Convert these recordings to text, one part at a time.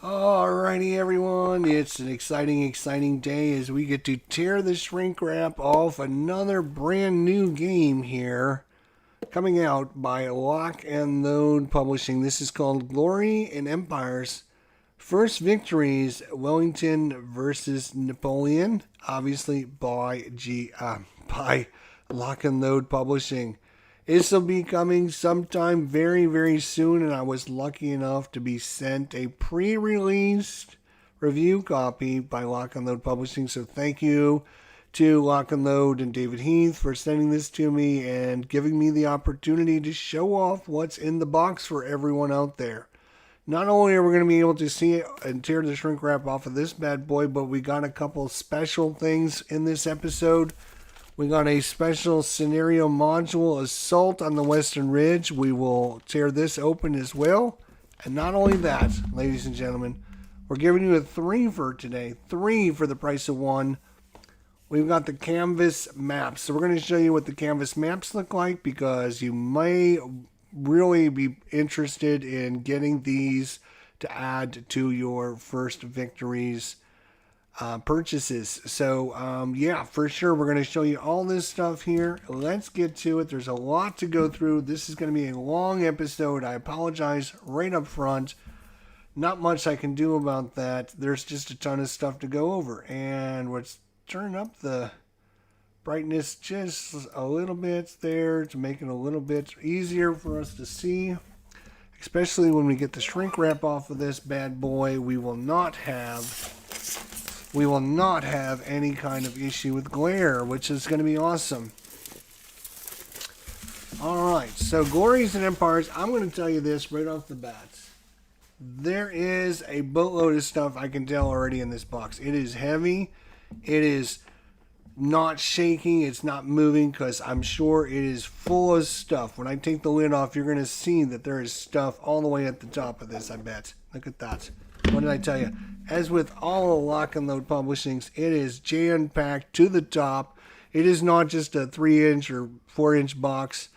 Alrighty, everyone. It's an exciting day as we get to tear the shrink wrap off another brand new game here, coming out by Lock and Load Publishing. This is called Glory and Empires. First Victories, Wellington versus Napoleon, obviously by Lock and Load Publishing. This will be coming sometime very soon, and I was lucky enough to be sent a pre-released review copy by Lock and Load Publishing. So thank you to Lock and Load and David Heath for sending this to me and giving me the opportunity to show off what's in the box for everyone out there. Not only are we going to be able to see it and tear the shrink wrap off of this bad boy, but we got a couple special things in this episode. We got a special scenario module, Assault on the Western Ridge. We will tear this open as well. And not only that, ladies and gentlemen, we're giving you a 3 for today. 3 for the price of 1. We've got the canvas maps. So we're going to show you what the canvas maps look like, because you may really be interested in getting these to add to your first Victories purchases. So yeah, for sure, we're going to show you all this stuff here. Let's get to it. There's a lot to go through. This is going to be a long episode. I apologize right up front. Not much I can do about that. There's just a ton of stuff to go over, and let's turn up the brightness just a little bit there to make it a little bit easier for us to see, especially when we get the shrink wrap off of this bad boy. We will not have any kind of issue with glare, which is going to be awesome. Alright, so Glories and Empires, I'm going to tell you this right off the bat. There is a boatload of stuff I can tell already in this box. It is heavy. It is not shaking. It's not moving, because I'm sure it is full of stuff. When I take the lid off, you're going to see that there is stuff all the way at the top of this, I bet. Look at that. What did I tell you? As with all of Lock and Load Publishings, it is jam-packed to the top. It is not just a 3-inch or 4-inch box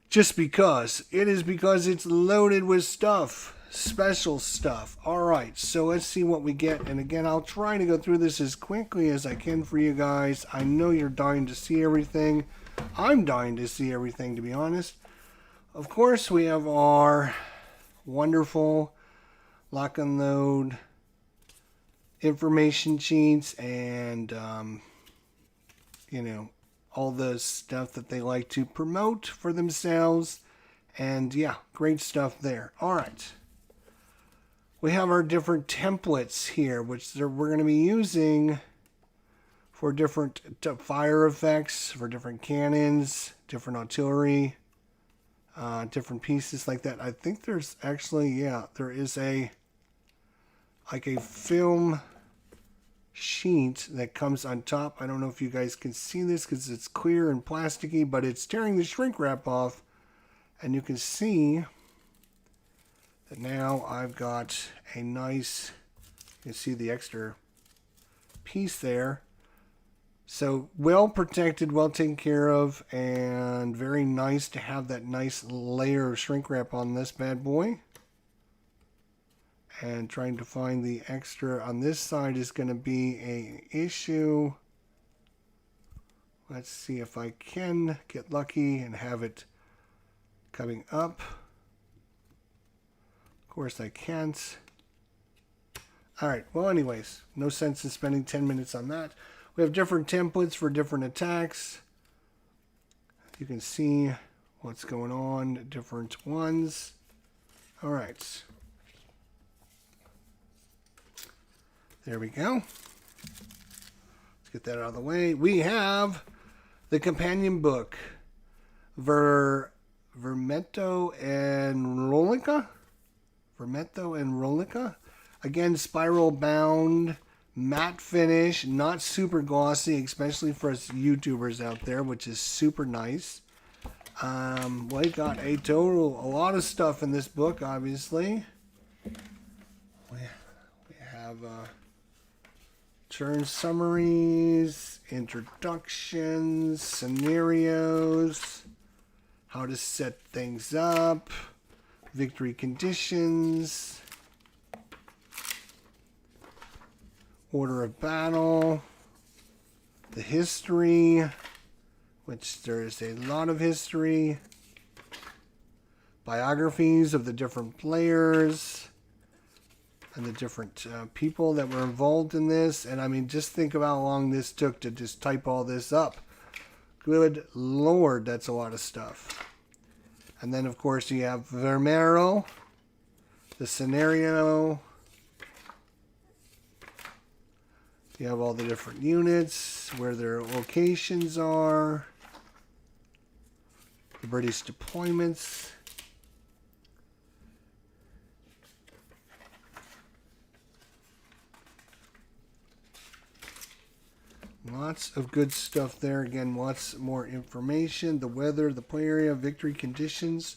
just because. It is because it's loaded with stuff. Special stuff. Alright, so let's see what we get. And again, I'll try to go through this as quickly as I can for you guys. I know you're dying to see everything. I'm dying to see everything, to be honest. Of course, we have our wonderful Lock and Load information sheets and, you know, all the stuff that they like to promote for themselves. And yeah, great stuff there. All right. We have our different templates here, which we're going to be using for different fire effects, for different cannons, different artillery, different pieces like that. I think there's actually, yeah, there is a film sheet that comes on top. I don't know if you guys can see this because it's clear and plasticky, but it's tearing the shrink wrap off, and you can see that now I've got a nice, you can see the extra piece there. So well protected, well taken care of, and very nice to have that nice layer of shrink wrap on this bad boy. And trying to find the extra on this side is going to be an issue. Let's see if I can get lucky and have it coming up. Of course I can't. Alright, well anyways, no sense in spending 10 minutes on that. We have different templates for different attacks. You can see what's going on, different ones. Alright. There we go. Let's get that out of the way. We have the companion book, Vermetto and Rolica. Vermetto and Rolica. Again, spiral bound, matte finish, not super glossy, especially for us YouTubers out there, which is super nice. We got a lot of stuff in this book, obviously. We have turn summaries, introductions, scenarios, how to set things up, victory conditions, Order of battle. The history, which there is a lot of history. Biographies of the different players and the different people that were involved in this. And I mean, just think of how long this took to just type all this up. Good Lord, that's a lot of stuff. And then, of course, you have Vermeero, the scenario. You have all the different units, where their locations are, the British deployments. Lots of good stuff there. Again, lots more information. The weather, the play area, victory conditions.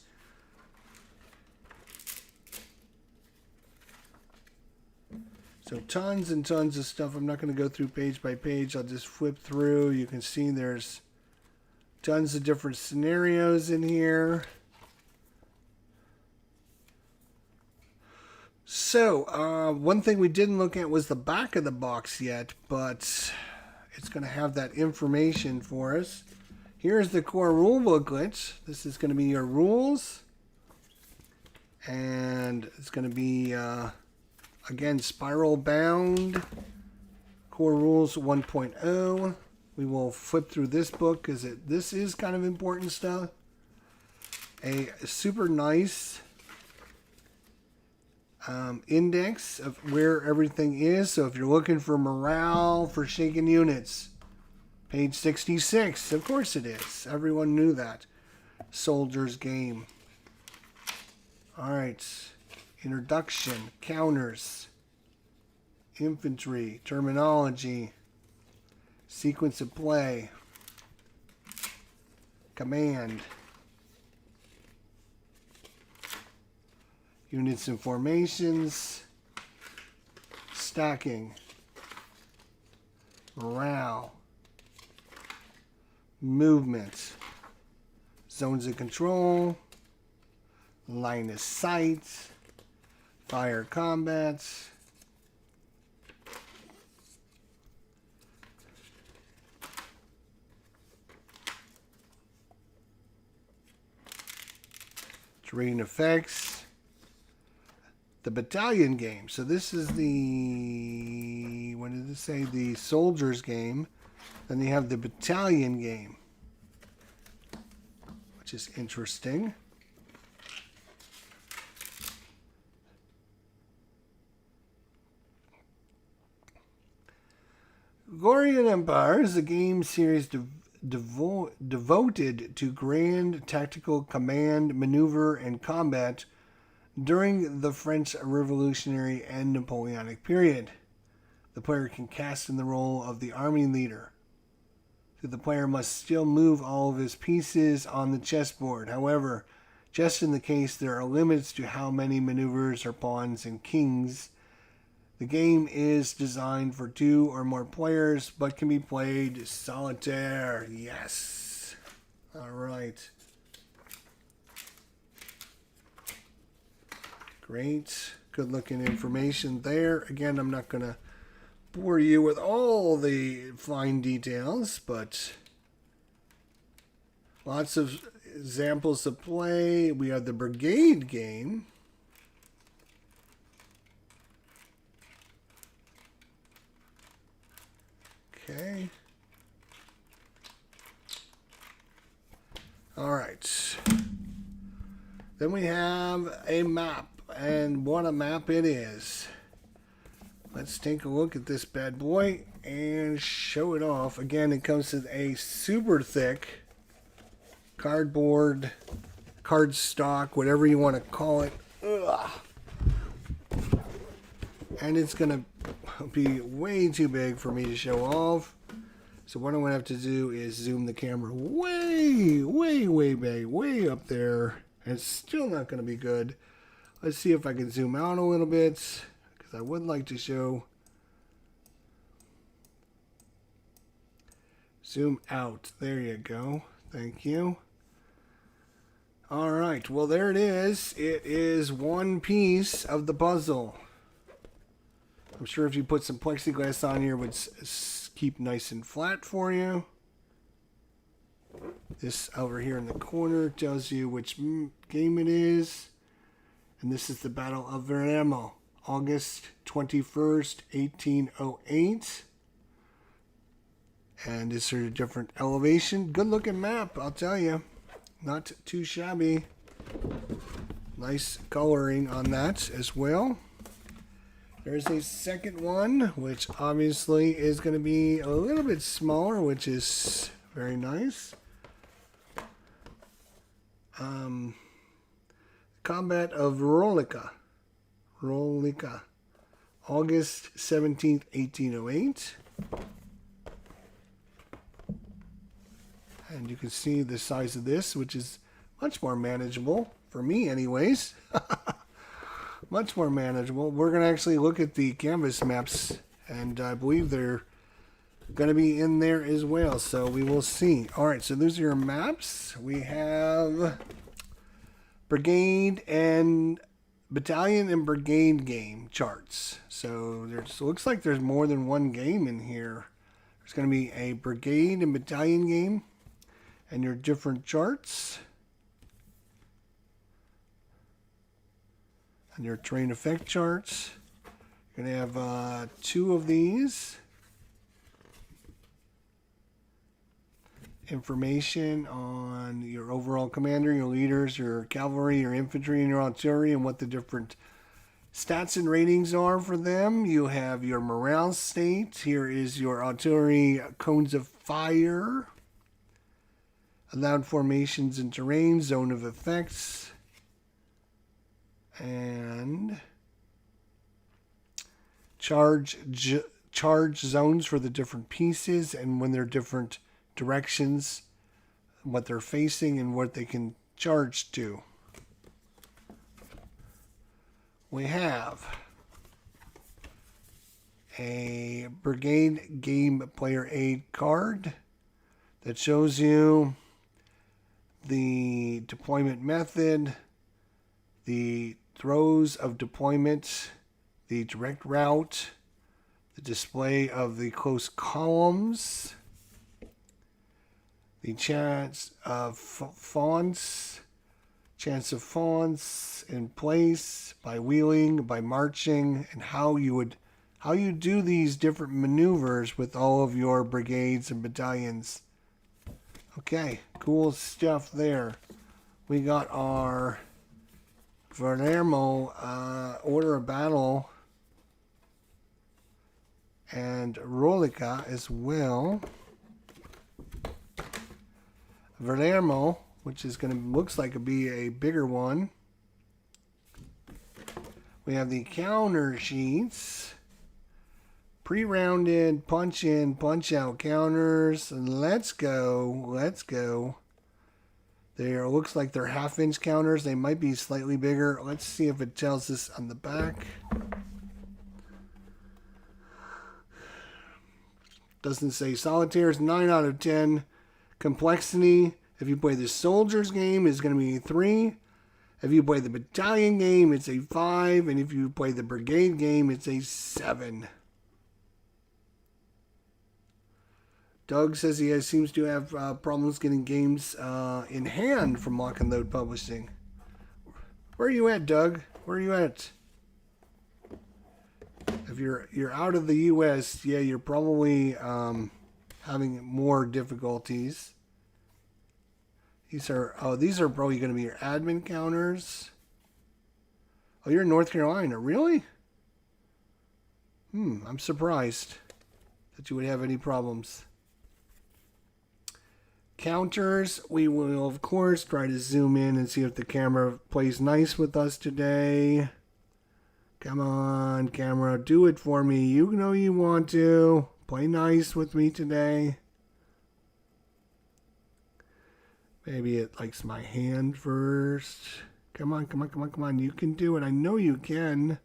So tons and tons of stuff. I'm not going to go through page by page. I'll just flip through. You can see there's tons of different scenarios in here. So, one thing we didn't look at was the back of the box yet, but it's going to have that information for us. Here's the core rule booklet. This is going to be your rules. And it's going to be, again, spiral bound. Core rules 1.0. We will flip through this book because this is kind of important stuff. A super nice index of where everything is. So if you're looking for morale for shaken units, page 66. Of course it is. Everyone knew that. Soldier's Game. All right. Introduction, counters, infantry, terminology, sequence of play, command, units and formations, stacking, morale, movement, zones of control, line of sight, fire combat, terrain effects, the battalion game. So this is the, what did it say? The soldiers game. Then you have the battalion game, which is interesting. Glorian Empire is a game series devoted to grand tactical command, maneuver, and combat during the French Revolutionary and Napoleonic period. The player can cast in the role of the army leader. The player must still move all of his pieces on the chessboard. However, just in the case there are limits to how many maneuvers or pawns and kings. The game is designed for 2 or more players, but can be played solitaire. Yes. All right. Great. Good looking information there. Again, I'm not going to bore you with all the fine details, but lots of examples of play. We have the brigade game. Okay. All right. Then we have a map, and what a map it is. Let's take a look at this bad boy and show it off. Again, it comes with a super thick cardboard, cardstock, whatever you want to call it. Ugh. And it's going to be way too big for me to show off. So what I'm going to have to do is zoom the camera way big, way up there. And it's still not going to be good. Let's see if I can zoom out a little bit, because I would like to show. Zoom out. There you go. Thank you. All right. Well, there it is. It is one piece of the puzzle. I'm sure if you put some plexiglass on here, it would keep nice and flat for you. This over here in the corner tells you which game it is. And this is the Battle of Veramo, August 21st, 1808. And it's a different elevation. Good looking map, I'll tell you. Not too shabby. Nice coloring on that as well. There's a second one, which obviously is going to be a little bit smaller, which is very nice. Combat of Rolica, August 17th, 1808. And you can see the size of this, which is much more manageable, for me anyways. Much more manageable. We're going to actually look at the canvas maps, and I believe they're going to be in there as well, so we will see. Alright, so those are your maps. We have brigade and battalion and brigade game charts. So there's looks like there's more than one game in here. There's going to be a brigade and battalion game and your different charts and your terrain effect charts. You're going to have 2 of these. Information on your overall commander, your leaders, your cavalry, your infantry, and your artillery, and what the different stats and ratings are for them. You have your morale state. Here is your artillery cones of fire, allowed formations and terrain, zone of effects, and charge zones for the different pieces, and when they're different directions, what they're facing, and what they can charge to. We have a brigade game player aid card that shows you the deployment method, the throws of deployment, the direct route, the display of the close columns, the chance of fawns in place by wheeling, by marching, and how you do these different maneuvers with all of your brigades and battalions. Okay, cool stuff there. We got our Veramo order of battle and Rolica as well. Veramo, which is going to looks like it'll be a bigger one. We have the counter sheets, pre-rounded punch in, punch out counters, and let's go. There looks like they're 1/2 inch counters. They might be slightly bigger. Let's see if it tells us on the back. Doesn't say. Solitaire is 9 out of 10. Complexity, if you play the soldiers game, is going to be 3. If you play the battalion game, it's a 5. And if you play the brigade game, it's a 7. Doug says he seems to have problems getting games in hand from Lock and Load Publishing. Where are you at, Doug? Where are you at? If you're out of the U.S., yeah, you're probably having more difficulties. These are probably going to be your admin counters. Oh, you're in North Carolina, really? I'm surprised that you would have any problems. Counters, we will of course try to zoom in and see if the camera plays nice with us today. Come on, camera, do it for me. You know you want to. Play nice with me today. Maybe it likes my hand first. Come on. You can do it. I know you can.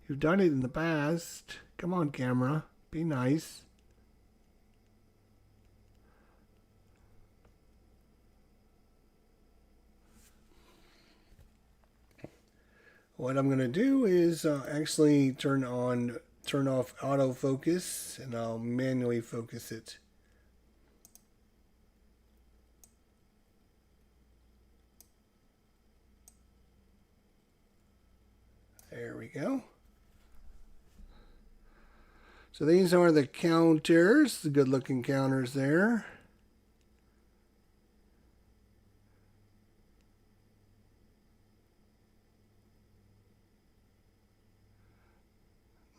You've done it in the past. Come on, camera. Be nice. What I'm going to do is actually turn on turn off autofocus and I'll manually focus it. There we go. So these are the counters, the good looking counters there.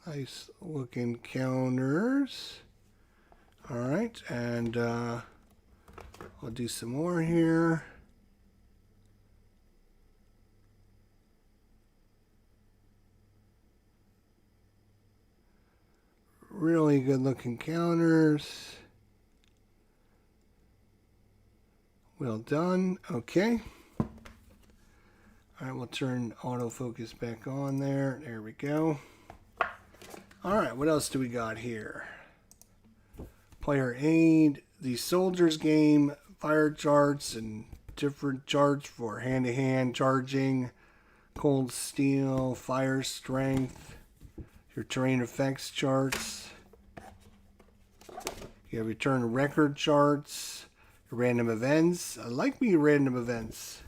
Nice looking counters. All right, and I'll do some more here. Really good looking counters. Well done. Okay. All right, we'll turn autofocus back on there. There we go. All right, what else do we got here? Player aid, the soldiers game, fire charts, and different charts for hand-to-hand charging, cold steel, fire strength, your terrain effects charts. You have your turn record charts, your random events. I like me random events.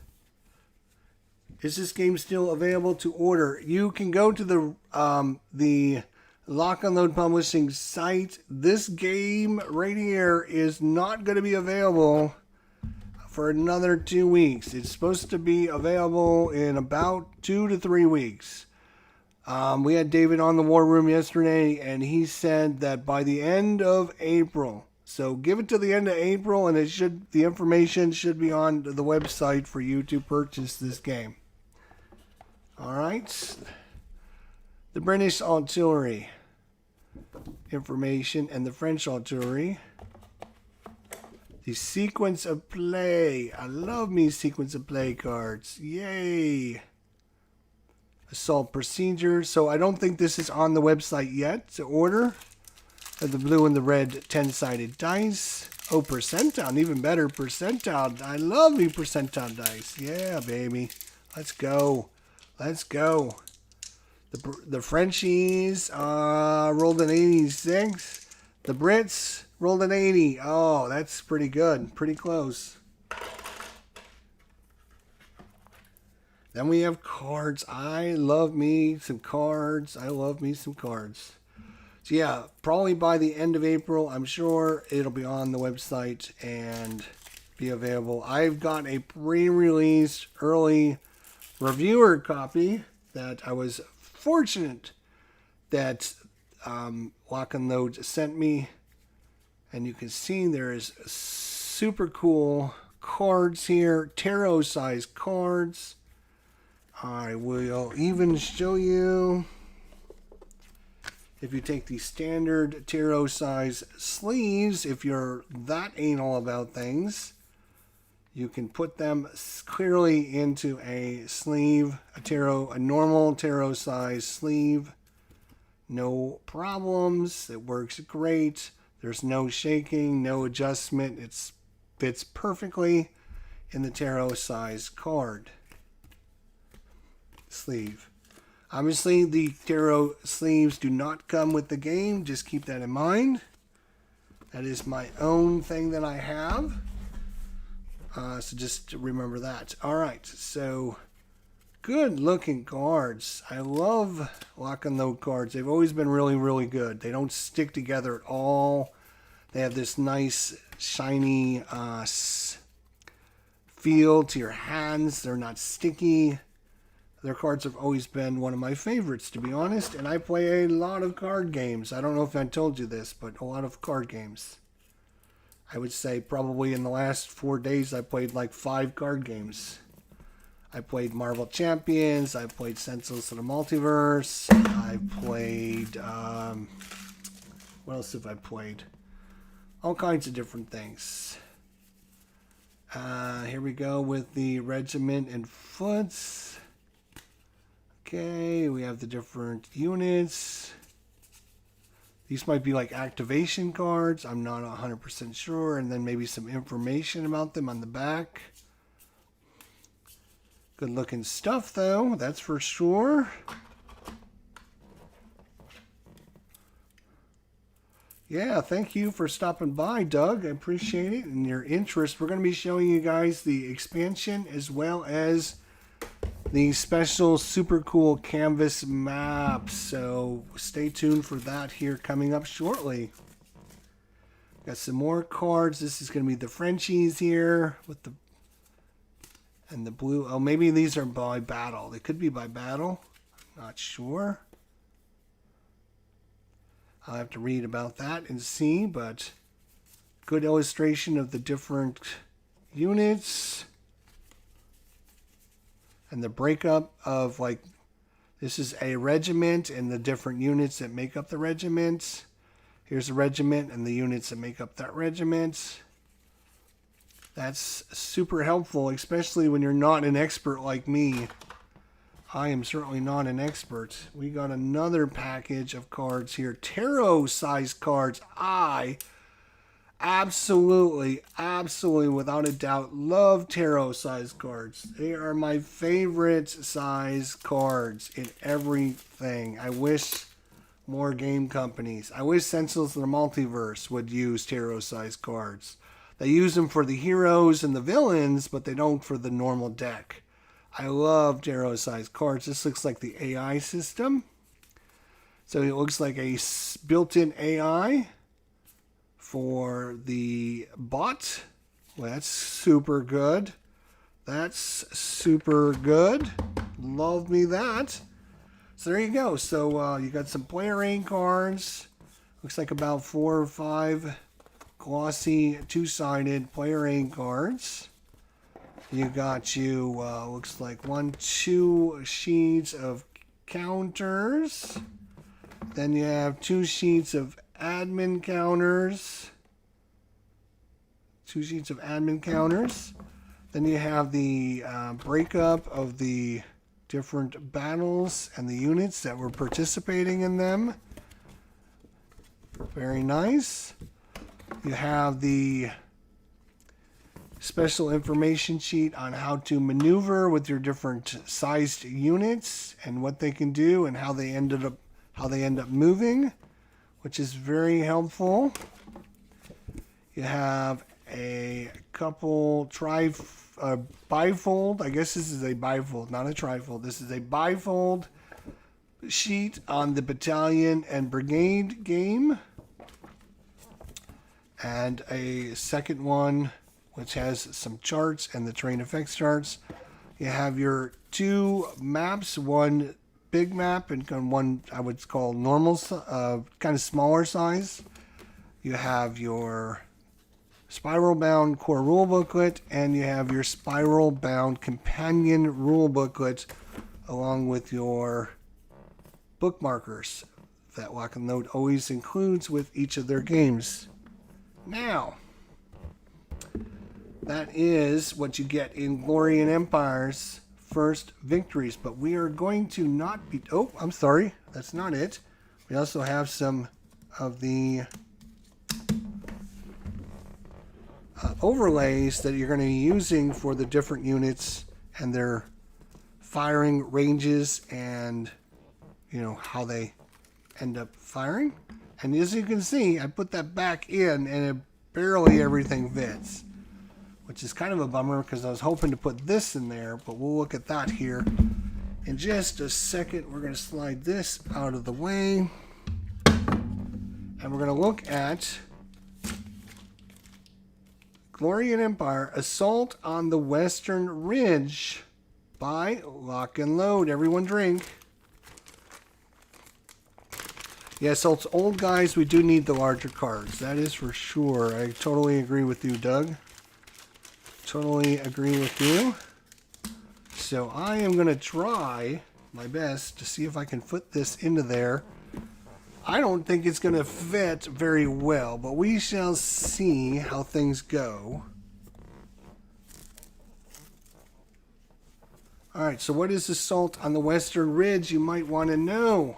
Is this game still available to order? You can go to the Lock and Load Publishing site. This game right here is not going to be available for another 2 weeks. It's supposed to be available in about 2 to 3 weeks. We had David on the War Room yesterday, and he said that by the end of April. So give it to the end of April, and the information should be on the website for you to purchase this game. All right. The British artillery information and the French artillery. The sequence of play. I love me sequence of play cards. Yay. Assault procedure. So I don't think this is on the website yet to order. The blue and the red 10-sided dice. Oh, percentile. Even better, percentile. I love me percentile dice. Yeah, baby. Let's go. Let's go. The Frenchies rolled an 86. The Brits rolled an 80. Oh, that's pretty good. Pretty close. Then we have cards. I love me some cards. I love me some cards. So yeah, probably by the end of April, I'm sure it'll be on the website and be available. I've got a pre-release early reviewer copy that I was fortunate that Lock and Load sent me. And you can see there is super cool cards here, tarot size cards. I will even show you, if you take the standard tarot size sleeves, if you're that anal about things, you can put them clearly into a sleeve, a normal tarot size sleeve. No problems. It works great. There's no shaking, no adjustment. It fits perfectly in the tarot size card sleeve. Obviously, the tarot sleeves do not come with the game. Just keep that in mind. That is my own thing that I have. So just remember that. All right, so good looking cards. I love Lock and Load cards. They've always been really, really good. They don't stick together at all. They have this nice, shiny feel to your hands. They're not sticky. Their cards have always been one of my favorites, to be honest. And I play a lot of card games. I don't know if I told you this, but a lot of card games. I would say probably in the last 4 days I played like 5 card games. I played Marvel Champions. I played Senseless of the Multiverse. I played... what else have I played? All kinds of different things. Here we go with the Regiment and Foots. Okay, we have the different units. These might be like activation cards. I'm not 100% sure. And then maybe some information about them on the back. Good looking stuff though, that's for sure. Yeah, thank you for stopping by, Doug. I appreciate it and your interest. We're going to be showing you guys the expansion as well as the special super cool canvas maps. So stay tuned for that here coming up shortly. Got some more cards. This is going to be the Frenchies here with the and the blue. Oh, maybe these are by battle. They could be by battle. Not sure. I'll have to read about that and see, but good illustration of the different units and the breakup of, like, this is a regiment and the different units that make up the regiment. Here's a regiment and the units that make up that regiment. That's super helpful, especially when you're not an expert like me. I am certainly not an expert. We got another package of cards here. Tarot size cards. I absolutely, without a doubt, love tarot size cards. They are my favorite size cards in everything. I wish more game companies. I wish Sentinels of the Multiverse would use tarot size cards. They use them for the heroes and the villains, but they don't for the normal deck. I love tarot size cards. This looks like the AI system. So it looks like a built-in AI for the bot. Well, that's super good. That's super good. Love me that. So there you go. So you got some player aid cards. Looks like about 4 or 5 glossy two-sided player aid cards. You got looks like 2 sheets of counters. Then you have 2 sheets of admin counters. 2 sheets of admin counters. Then you have the breakup of the different battles and the units that were participating in them. Very nice. You have the special information sheet on how to maneuver with your different sized units and what they can do and how they end up moving, which is very helpful. You have a couple bifold. I guess this is a bifold, not a trifold. This is a bifold sheet on the battalion and brigade game. And a second one which has some charts and the terrain effects charts. You have your 2 maps, one big map and one I would call normal, kind of smaller size. You have your spiral bound core rule booklet and you have your spiral bound companion rule booklet along with your bookmarkers that Lock and Load always includes with each of their games. Now, that is what you get in Glory and Empire's first Victories, but we are going to not be... Oh, I'm sorry, that's not it. We also have some of the overlays that you're going to be using for the different units and their firing ranges and, you know, how they end up firing. And as you can see, I put that back in and it barely everything fits, which is kind of a bummer because I was hoping to put this in there, but we'll look at that here in just a second. We're going to slide this out of the way and we're going to look at Glory and Empire Assault on the Western Ridge by Lock and Load. Everyone drink. Yeah, so it's old guys, we do need the larger cards. That is for sure. I totally agree with you, Doug. Totally agree with you. So I am going to try my best to see if I can fit this into there. I don't think it's going to fit very well, but we shall see how things go. Alright, so what is Assault on the Western Ridge? You might want to know.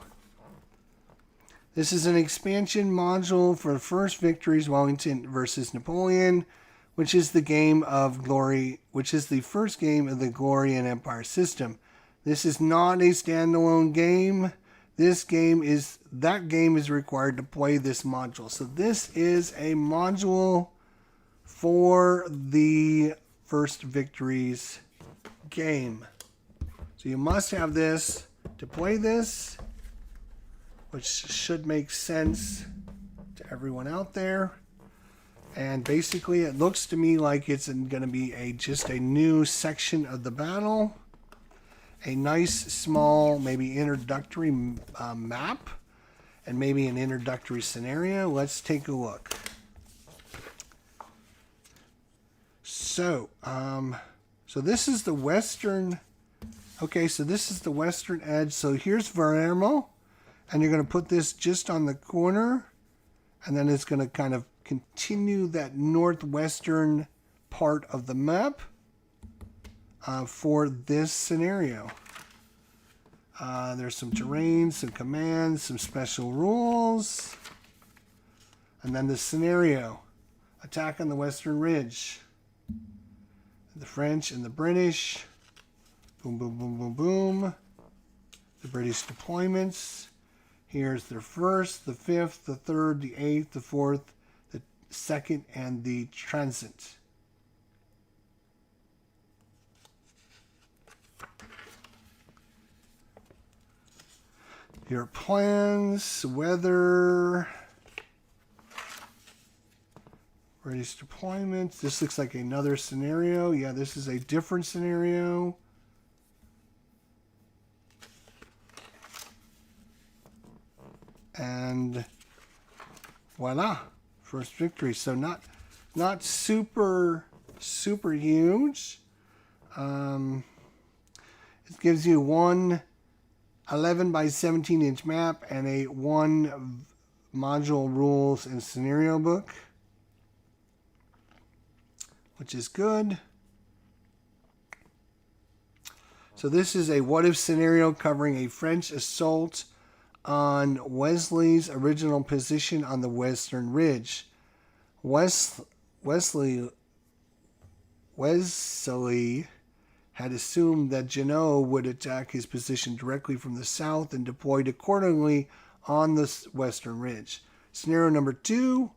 This is an expansion module for First Victories Wellington versus Napoleon, which is the game of Glory, which is the first game of the Glory and Empire system. This is not a standalone game. This game is that game is required to play this module. So this is a module for the first Victories game. So you must have this to play this, which should make sense to everyone out there. And basically it looks to me like it's going to be just a new section of the battle. A nice small maybe introductory map and maybe an introductory scenario. Let's take a look. So, so this is the western. Okay, so this is the western edge. So here's Palermo, and you're going to put this just on the corner, and then it's going to kind of continue that northwestern part of the map for this scenario. There's some terrain, some commands, some special rules, and then the scenario: attack on the western ridge. The French and the British. Boom, boom, boom, boom, boom. The British deployments. Here's their 1st, the 5th, the 3rd, the 8th, the 4th, the 2nd, and the transit. Your plans, weather, British deployments. This looks like another scenario. Yeah, this is a different scenario. And voila, first victory. So not super huge. It gives you one 11 by 17 inch map and a 1 module rules and scenario book, which is good. So this is a what if scenario covering a French assault on Wesley's original position on the Western Ridge. Wesley had assumed that Junot would attack his position directly from the south and deployed accordingly on the Western Ridge. Scenario number 2,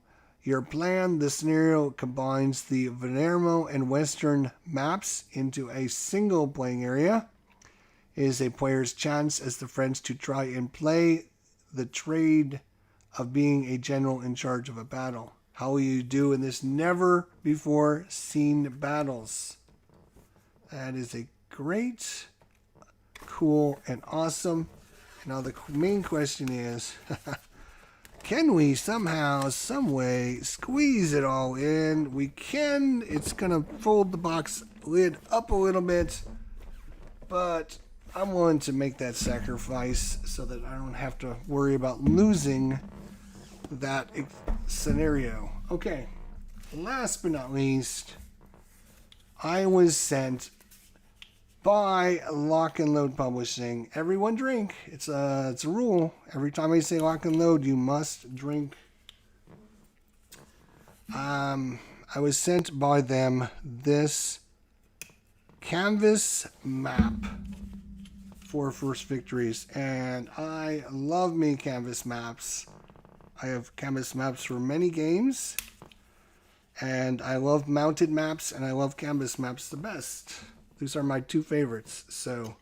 your plan. The scenario combines the Palermo and Western maps into a single playing area. It is a player's chance as the French to try and play the trade of being a general in charge of a battle. How will you do in this never before seen battles? That is a great, cool, and awesome. Now the main question is, can we somehow, some way, squeeze it all in? We can. It's going to fold the box lid up a little bit, but I'm willing to make that sacrifice so that I don't have to worry about losing that scenario. Okay, last but not least, I was sent by Lock and Load Publishing. Everyone drink. It's a rule. Every time I say Lock and Load, you must drink. I was sent by them this canvas map for First Victories, and I love me canvas maps. I have canvas maps for many games, and I love mounted maps, and I love canvas maps the best. These are my 2 favorites. So,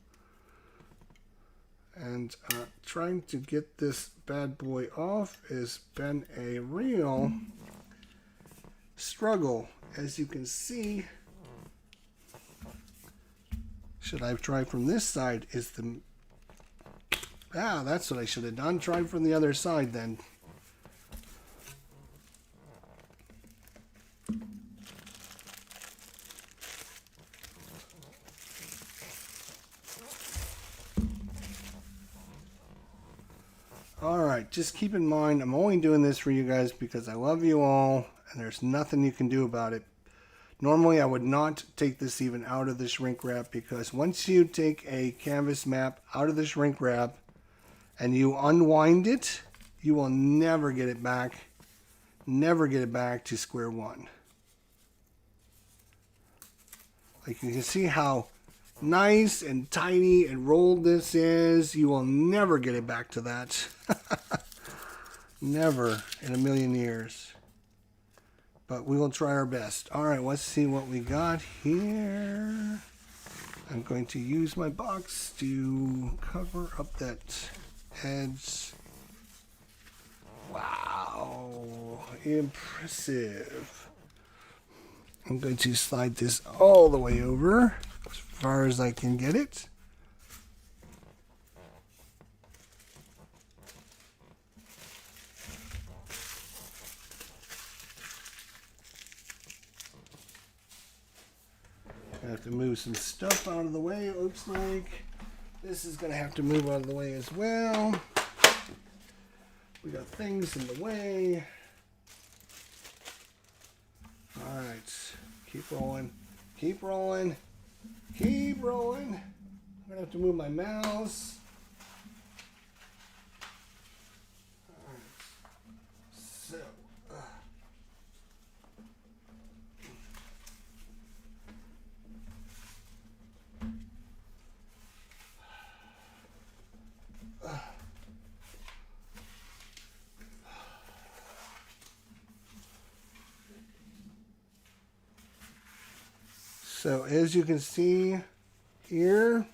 and trying to get this bad boy off has been a real struggle. As you can see, should I have tried from this side? That's what I should have done. Tried from the other side then. Alright, just keep in mind, I'm only doing this for you guys because I love you all, and there's nothing you can do about it. Normally, I would not take this even out of the shrink wrap, because once you take a canvas map out of the shrink wrap and you unwind it, you will never get it back. Never get it back to square one. Like, you can see how nice and tiny and rolled this is. You will never get it back to that. Never in a million years. But we will try our best. All right, let's see what we got here. I'm going to use my box to cover up that edge. Wow, impressive. I'm going to slide this all the way over as far as I can get it. I have to move some stuff out of the way, it looks like. This is going to have to move out of the way as well. We got things in the way. All right, keep rolling, keep rolling, keep rolling. I'm going to have to move my mouse. All right. So. So as you can see here,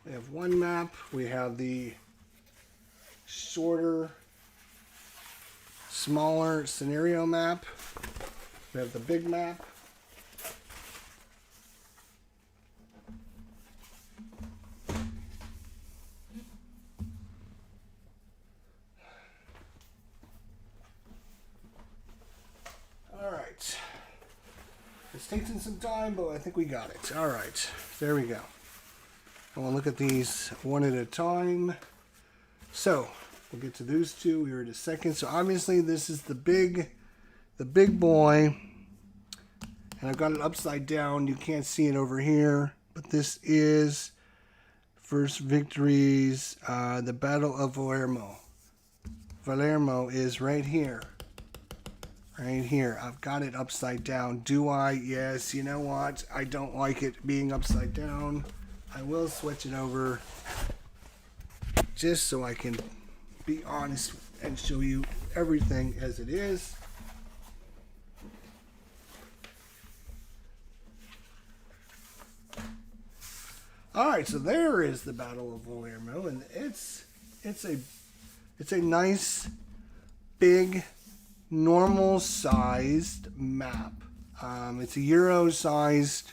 we have one map. We have the shorter, smaller scenario map. We have the big map. All right. It's taking some time, but I think we got it. All right, there we go. I want to look at these one at a time. So we'll get to those two here in a second. So obviously this is the big boy, and I've got it upside down. You can't see it over here, but this is First Victories, the Battle of Valermo. Valermo is right here. Right here. I've got it upside down. Do I? Yes. You know what? I don't like it being upside down. I will switch it over just so I can be honest and show you everything as it is. All right, so there is the Battle of Valermo, and it's a nice big normal sized map. It's a Euro sized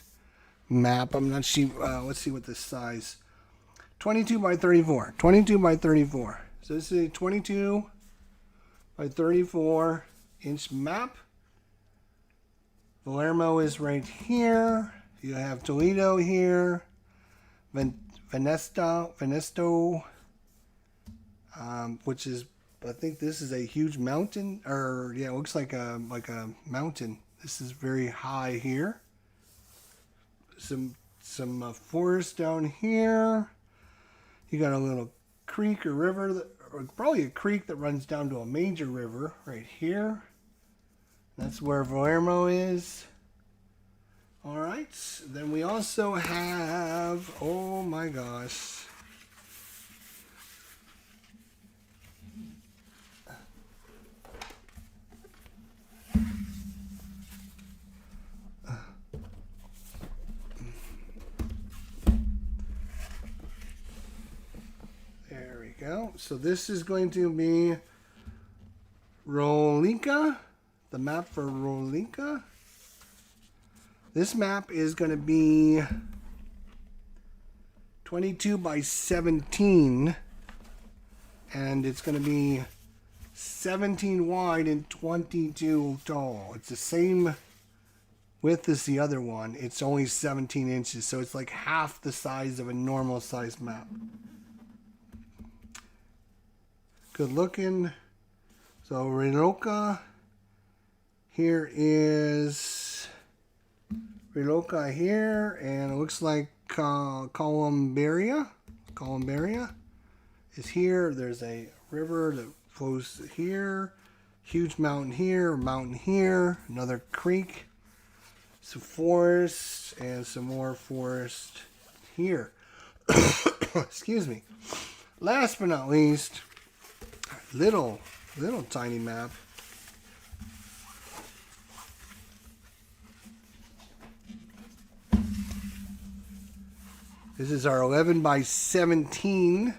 map. I'm not sure. Let's see what this size. 22 by 34. 22 by 34. So this is a 22 by 34 inch map. Valermo is right here. You have Toledo here. Venesto, which is, I think this is a huge mountain, or yeah, it looks like a mountain. This is very high here. Some forest down here. You got a little creek or river, or probably a creek that runs down to a major river right here. That's where Valermo is. All right. Then we also have, oh my gosh. Go. So this is going to be Rolinka, the map for Rolinka. This map is going to be 22 by 17, and it's going to be 17 wide and 22 tall. It's the same width as the other one. It's only 17 inches, so it's like half the size of a normal size map. Good looking. So Riloka, here is Riloka here, and it looks like Columbaria is here. There's a river that flows here, huge mountain here, another creek, some forest, and some more forest here. Excuse me. last but not least, little tiny map. This is our 11 by 17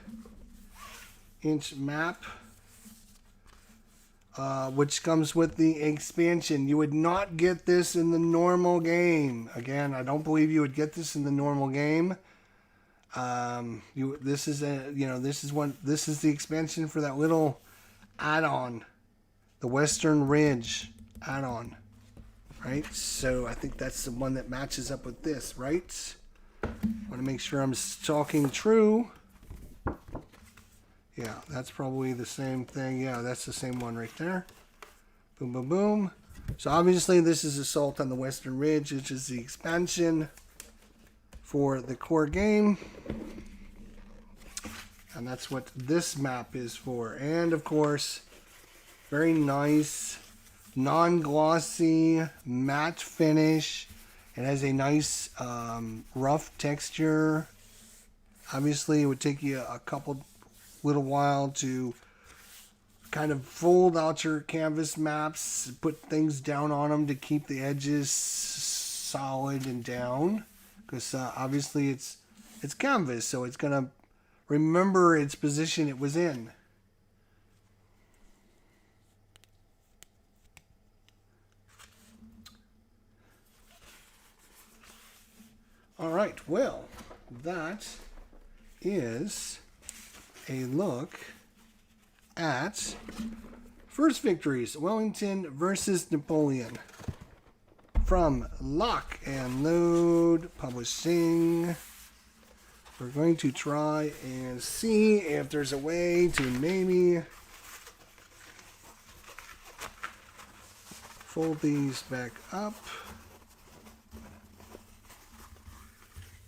inch map, which comes with the expansion. You would not get this in the normal game. Again, I don't believe you would get this in the normal game. This is the expansion for that little add-on, the Western Ridge add-on, right? So I think that's the one that matches up with this, right? Want to make sure I'm talking true. Yeah, that's probably the same thing. Yeah, that's the same one right there. Boom, boom, boom. So obviously this is Assault on the Western Ridge, which is the expansion for the core game. And that's what this map is for. And of course, very nice, non-glossy, matte finish. It has a nice rough texture. Obviously, it would take you a little while to kind of fold out your canvas maps, put things down on them to keep the edges solid and down. Because obviously it's canvas, so it's going to remember its position it was in. All right, well, that is a look at first Victories, Wellington versus Napoleon, from Lock and Load Publishing. We're going to try and see if there's a way to maybe fold these back up.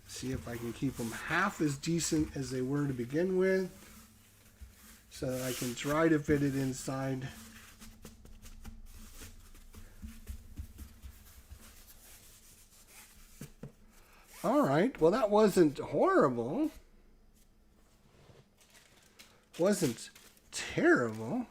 See if I can keep them half as decent as they were to begin with, so that I can try to fit it inside. All right, well, that wasn't horrible. Wasn't terrible.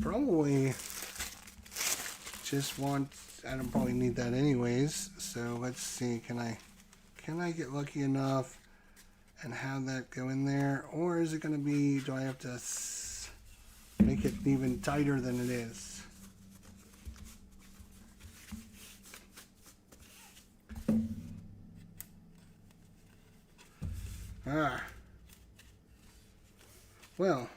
Probably just want, I don't probably need that anyways, so let's see, can I get lucky enough and have that go in there, or is it going to be, do I have to make it even tighter than it is? Well,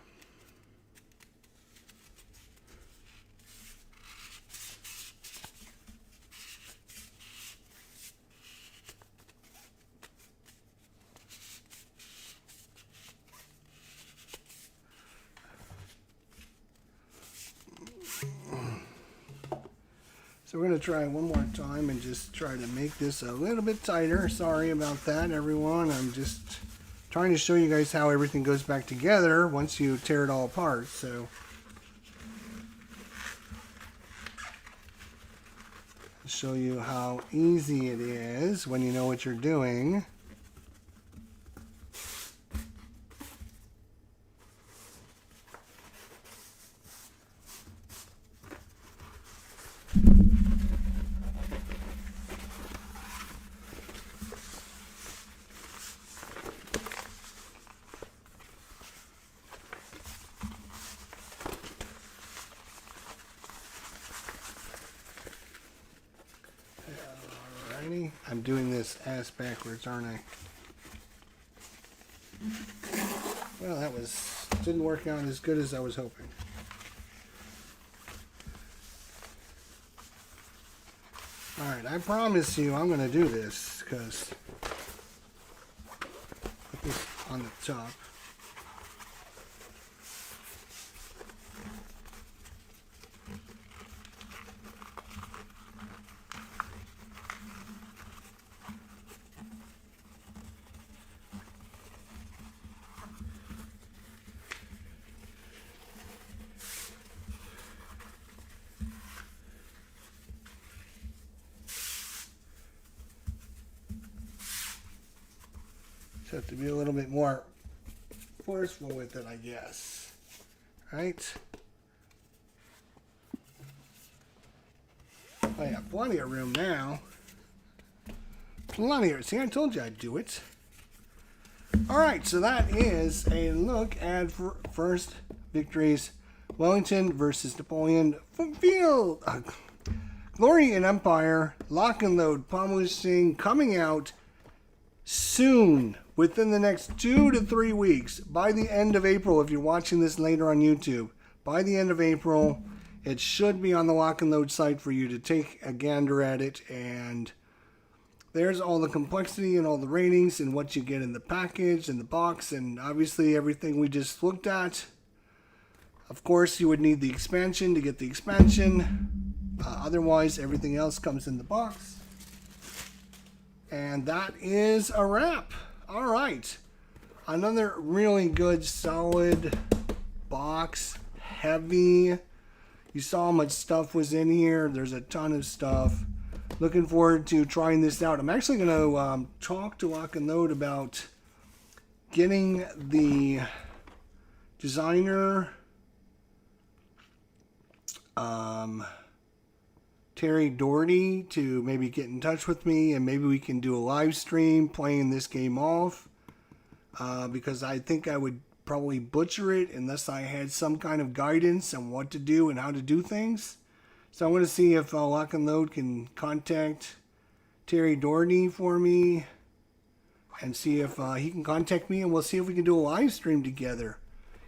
so we're going to try one more time and just try to make this a little bit tighter. Sorry about that, everyone. I'm just trying to show you guys how everything goes back together once you tear it all apart. So I'll show you how easy it is when you know what you're doing. I'm doing this ass backwards, aren't I? Well, that didn't work out as good as I was hoping. Alright, I promise you I'm going to do this, because put this on the top. So have to be a little bit more forceful with it, I guess. Right? I have plenty of room now. Plenty of. See, I told you I'd do it. Alright, so that is a look at first Victories. Wellington versus Napoleon Field. Glory and Empire, Lock and Load Publishing, coming out soon, within the next 2 to 3 weeks, by the end of April, if you're watching this later on YouTube. By the end of April, it should be on the Lock and Load site for you to take a gander at it, and there's all the complexity and all the ratings and what you get in the package and the box, and obviously everything we just looked at. Of course, you would need the expansion to get the expansion. Otherwise, everything else comes in the box. And that is a wrap. All right. Another really good, solid box. Heavy. You saw how much stuff was in here. There's a ton of stuff. Looking forward to trying this out. I'm actually going to talk to Lock and Load about getting the designer Terry Doherty to maybe get in touch with me, and maybe we can do a live stream playing this game off, because I think I would probably butcher it unless I had some kind of guidance on what to do and how to do things. So I'm going to see if Lock and Load can contact Terry Doherty for me and see if he can contact me, and we'll see if we can do a live stream together,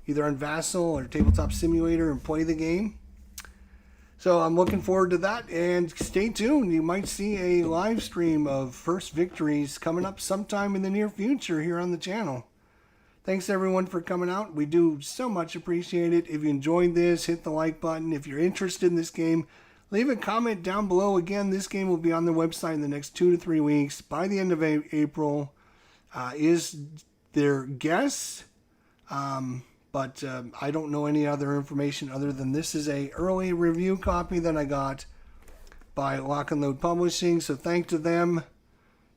either on Vassal or Tabletop Simulator, and play the game. So I'm looking forward to that, and stay tuned. You might see a live stream of First Victories coming up sometime in the near future here on the channel. Thanks everyone for coming out. We do so much appreciate it. If you enjoyed this, hit the like button. If you're interested in this game, leave a comment down below. Again, this game will be on the website in the next 2 to 3 weeks. By the end of April is their guess. But I don't know any other information other than this is a early review copy that I got by Lock and Load Publishing. So thanks to them.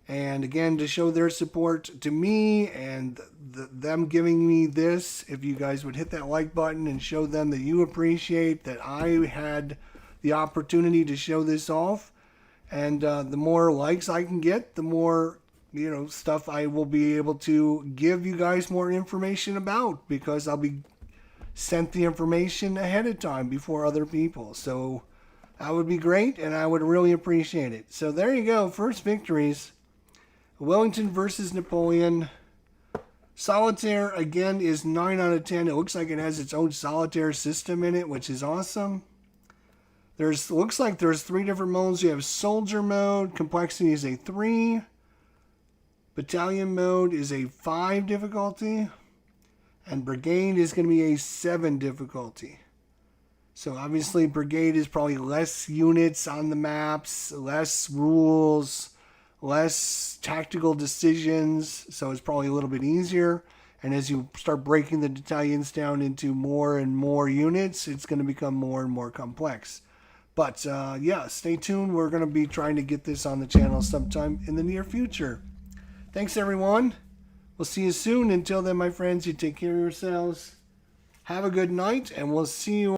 And again, to show their support to me and them giving me this, if you guys would hit that like button and show them that you appreciate that I had the opportunity to show this off. And the more likes I can get, the more stuff I will be able to give you guys more information about, because I'll be sent the information ahead of time before other people. So that would be great, and I would really appreciate it. So there you go. First Victories. Wellington versus Napoleon. Solitaire, again, is 9 out of 10. It looks like it has its own solitaire system in it, which is awesome. Looks like there's 3 different modes. You have soldier mode. Complexity is a 3. Battalion mode is a 5 difficulty, and Brigade is going to be a 7 difficulty. So obviously Brigade is probably less units on the maps, less rules, less tactical decisions, so it's probably a little bit easier. And as you start breaking the battalions down into more and more units, it's going to become more and more complex. But yeah, stay tuned. We're going to be trying to get this on the channel sometime in the near future. Thanks, everyone. We'll see you soon. Until then, my friends, you take care of yourselves. Have a good night, and we'll see you